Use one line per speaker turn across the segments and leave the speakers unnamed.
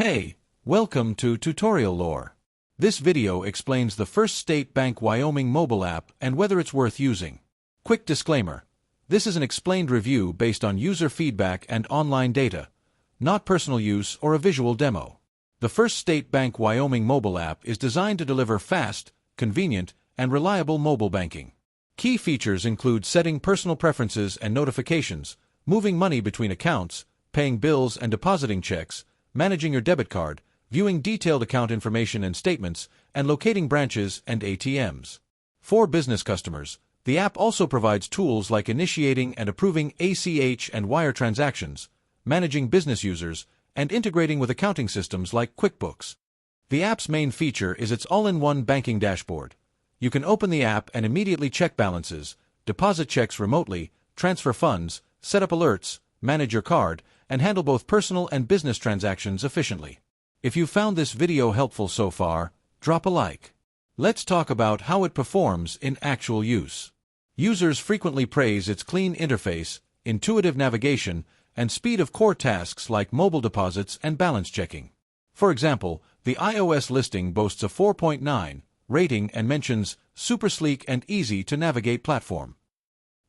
Hey, welcome to Tutorial Lore. This video explains the First State Bank Wyoming mobile app and whether it's worth using. Quick disclaimer. This is an explained review based on user feedback and online data, not personal use or a visual demo. The First State Bank Wyoming mobile app is designed to deliver fast, convenient, and reliable mobile banking. Key features include setting personal preferences and notifications, moving money between accounts, paying bills and depositing checks, managing your debit card, viewing detailed account information and statements, and locating branches and ATMs. For business customers, the app also provides tools like initiating and approving ACH and wire transactions, managing business users, and integrating with accounting systems like QuickBooks. The app's main feature is its all-in-one banking dashboard. You can open the app and immediately check balances, deposit checks remotely, transfer funds, set up alerts, manage your card, and handle both personal and business transactions efficiently. If you found this video helpful so far, drop a like. Let's talk about how it performs in actual use. Users frequently praise its clean interface, intuitive navigation, and speed of core tasks like mobile deposits and balance checking. For example, the iOS listing boasts a 4.9 rating and mentions super sleek and easy to navigate platform.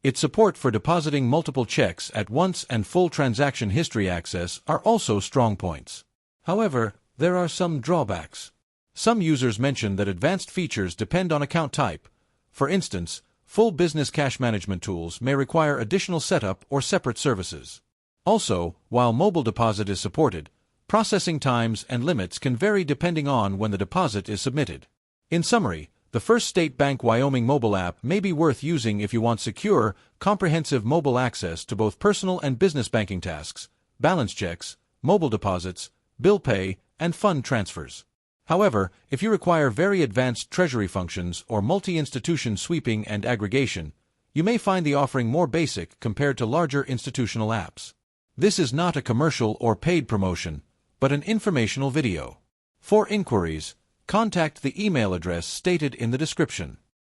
Its support for depositing multiple checks at once and full transaction history access are also strong points. However, there are some drawbacks. Some users mention that advanced features depend on account type. For instance, full business cash management tools may require additional setup or separate services. Also, while mobile deposit is supported, processing times and limits can vary depending on when the deposit is submitted. In summary, the First State Bank Wyoming mobile app may be worth using if you want secure, comprehensive mobile access to both personal and business banking tasks, balance checks, mobile deposits, bill pay, and fund transfers. However, if you require very advanced treasury functions or multi-institution sweeping and aggregation, you may find the offering more basic compared to larger institutional apps. This is not a commercial or paid promotion, but an informational video. For inquiries, contact the email address stated in the description.